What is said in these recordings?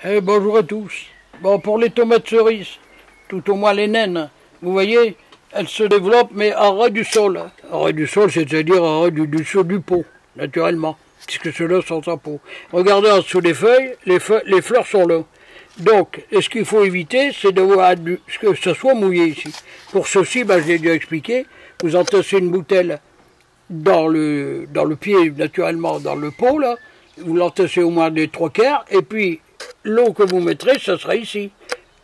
Eh, bonjour à tous. Bon, pour les tomates cerises, tout au moins les naines, vous voyez, elles se développent, mais en ras du sol. En ras du sol, c'est-à-dire en ras du dessous du pot, naturellement, puisque ceux-là sont sans peau. Regardez en dessous des feuilles, les fleurs sont là. Donc, ce qu'il faut éviter, c'est que ça soit mouillé ici. Pour ceci, je l'ai déjà expliqué, vous entassez une bouteille dans le pied, naturellement, dans le pot, là, vous l'entassez au moins des 3/4, et puis l'eau que vous mettrez, ça sera ici.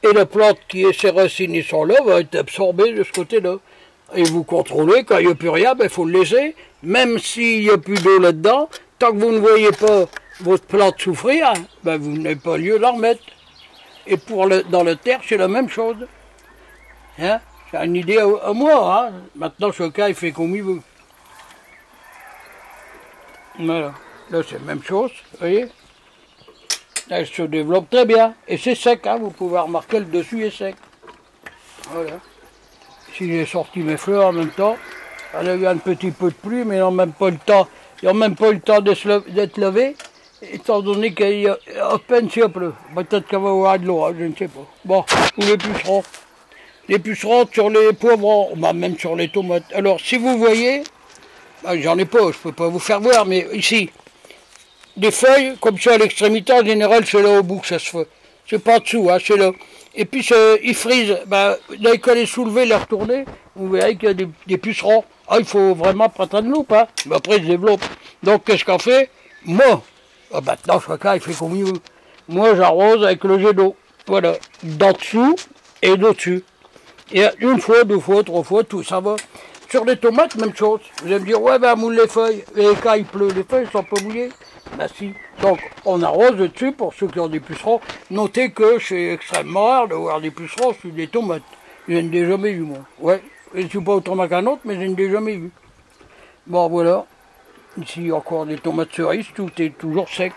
Et la plante qui est ses racines et sont là va être absorbée de ce côté-là. Et vous contrôlez, quand il n'y a plus rien, il faut le laisser, même s'il n'y a plus d'eau là-dedans, tant que vous ne voyez pas votre plante souffrir, vous n'avez pas lieu de la remettre. Et dans la terre, c'est la même chose. Hein? C'est une idée à moi. Hein? Maintenant, chacun, il fait comme il veut. Voilà. Là, c'est la même chose, vous voyez. Elle se développe très bien. Et c'est sec, hein, vous pouvez remarquer, le dessus est sec. Voilà. Si j'ai sorti mes fleurs en même temps, elle a eu un petit peu de pluie, mais ils n'ont même pas le temps. Ils n'ont même pas eu le temps d'être levés, étant donné qu'il y a à peine s'il pleut. Peut-être qu'il va y avoir de l'eau, hein, je ne sais pas. Bon, ou les pucerons. Les pucerons sur les poivrons, même sur les tomates. Alors, si vous voyez, j'en ai pas, je ne peux pas vous faire voir, mais ici, des feuilles, comme ça à l'extrémité, en général, c'est là au bout que ça se fait. C'est pas en dessous, hein, c'est là. Et puis, ils frisent. Dès qu'elle est soulevée, les retourner, vous verrez qu'il y a des pucerons. Ah, il faut vraiment prendre une loupe, hein. Mais après, ils se développent. Donc, qu'est-ce qu'on fait? Moi, maintenant, chacun, il fait comme il veut. Moi, j'arrose avec le jet d'eau. Voilà. D'en dessous et d'au-dessus. Et une fois, 2 fois, 3 fois, tout ça va. Sur les tomates, même chose. Vous allez me dire, ouais, moule les feuilles. Et quand il pleut, les feuilles ne sont pas mouillées. Si. Donc, on arrose dessus pour ceux qui ont des pucerons. Notez que c'est extrêmement rare d'avoir des pucerons sur des tomates. Je n'en ai jamais vu, moi. Ouais, je ne suis pas autrement qu'un autre, mais je n'en ai jamais vu. Bon, voilà. Ici, encore des tomates cerises, tout est toujours sec.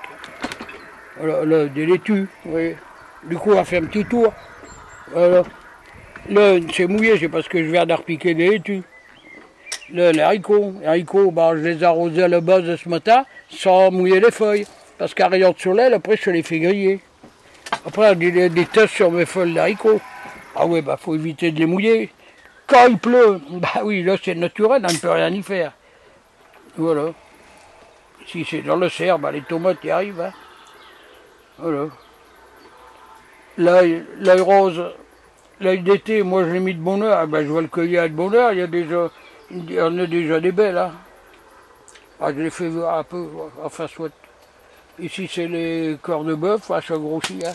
Voilà, là, des laitues, vous voyez. Du coup, on va faire un petit tour. Voilà. Là, c'est mouillé, c'est parce que je viens de repiquer des laitues. Là, les haricots, je les ai arrosés à la base ce matin sans mouiller les feuilles. Parce qu'à rayon de soleil, après, je les fais griller. Après, il y a des taches sur mes feuilles d'haricots. Ah oui, faut éviter de les mouiller. Quand il pleut, oui, là, c'est naturel, on ne peut rien y faire. Voilà. Si c'est dans le cerf, les tomates y arrivent. Hein. Voilà. L'ail rose, l'ail d'été, moi, je l'ai mis de bonne heure. Je vais le cueillir de bonne heure. Il y en a déjà des belles. Hein. Je les fais voir un peu, enfin, soit. Ici, c'est les corps de bœuf, ça grossit. Hein.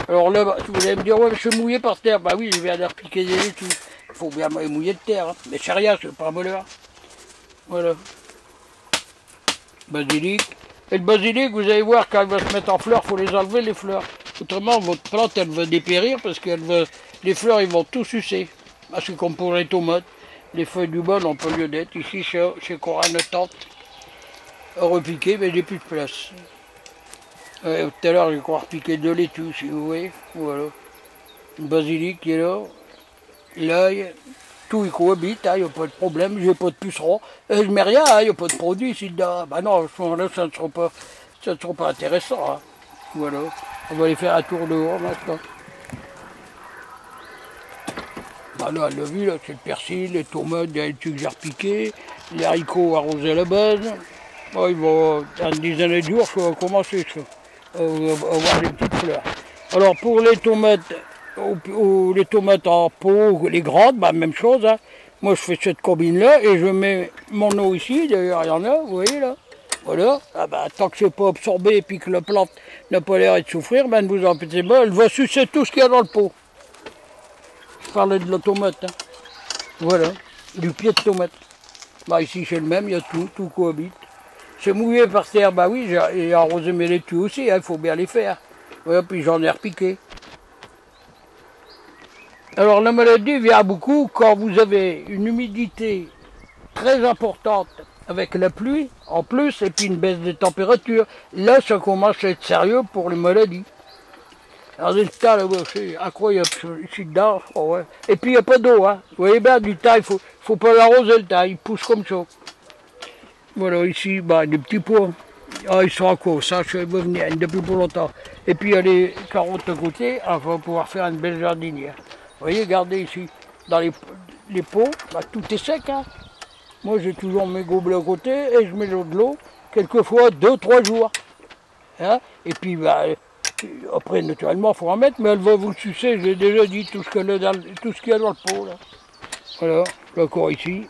Alors là, vous allez me dire, ouais, je suis mouillé par terre. Oui, je viens de repiquer des laitues. Il faut bien mouiller de terre. Hein. Mais c'est rien, c'est pas un voleur. Voilà. Basilic. Et le basilic, vous allez voir, quand il va se mettre en fleurs, il faut les enlever, les fleurs. Autrement, votre plante, elle va dépérir parce que les fleurs, ils vont tout sucer. C'est comme pour les tomates. Les feuilles du bol n'ont pas lieu d'être. Ici, chez Corinne Tante, à repiquer, mais j'ai plus de place. Tout à l'heure, j'ai encore repiqué 2 laitues, si vous voyez. Voilà. Le basilic qui est là. L'ail. Tout y cohabite, il n'y a pas de problème, j'ai pas de pucerons. Je mets rien, il n'y a pas de produit ici dedans. Non, à ce moment-là, ça ne sera pas intéressant. Hein. Voilà. On va aller faire un tour dehors maintenant. Là, elle l'a vu, là, c'est le persil, les tomates, les laitues que j'ai repiquées, les haricots arrosés à la base. Il va, dans une dizaine de jours, je vais commencer à avoir des petites fleurs. Alors, pour les tomates, les tomates en pot, les grandes, même chose. Hein. Moi, je fais cette combine-là et je mets mon eau ici. D'ailleurs, il y en a, vous voyez là. Voilà. Tant que c'est pas absorbé et puis que la plante n'a pas l'air de souffrir, ne vous empêchez pas, elle va sucer tout ce qu'il y a dans le pot. Je parlais de la tomate. Hein. Voilà. Du pied de tomate. Ici, c'est le même, il y a tout cohabite. C'est mouillé par terre, oui, j'ai arrosé mes laitues aussi, il faut bien les faire. Voilà, puis j'en ai repiqué. Alors la maladie vient beaucoup quand vous avez une humidité très importante avec la pluie en plus et puis une baisse des températures. Là, ça commence à être sérieux pour les maladies. Alors le tas là-bas, c'est incroyable, ici dedans, ouais. Et puis il n'y a pas d'eau, hein. Vous voyez bien, du tas, il faut pas l'arroser le tas, il pousse comme ça. Voilà, ici, des petits pois. Ah, ils sont à cause, ça, je vais venir depuis pour longtemps. Et puis il y a les carottes de côté, on va pouvoir faire une belle jardinière. Vous voyez, regardez ici, dans les pots, bah, tout est sec. Hein. Moi, j'ai toujours mes gobelets à côté et je mets de l'eau, quelquefois 2-3 jours. Hein. Et puis, bah, après, naturellement, il faut en mettre, mais elle va vous sucer, j'ai déjà dit, tout ce qu'il y a dans le pot. Là. Voilà, le corps ici.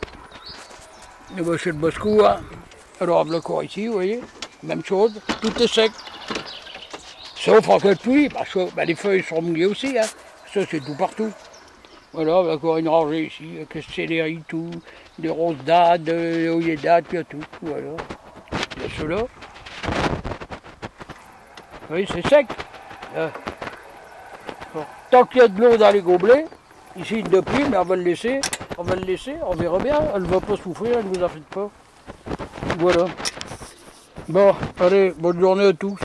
Le bâcher de Boscou, hein. Alors, le corps ici, vous voyez, même chose, tout est sec. Sauf en cas de pluie, parce que bah, les feuilles sont mouillées aussi, hein. Ça c'est tout partout. Voilà, encore une rangée ici, avec le céleri, tout, des roses dades, des œillets dades, puis tout, voilà. Il y a ceux-là. Oui, c'est sec. Bon. Tant qu'il y a de l'eau dans les gobelets, ici de pluie, mais on va le laisser, on verra bien, elle ne va pas souffrir, ne vous en faites pas. Voilà. Bon, allez, bonne journée à tous.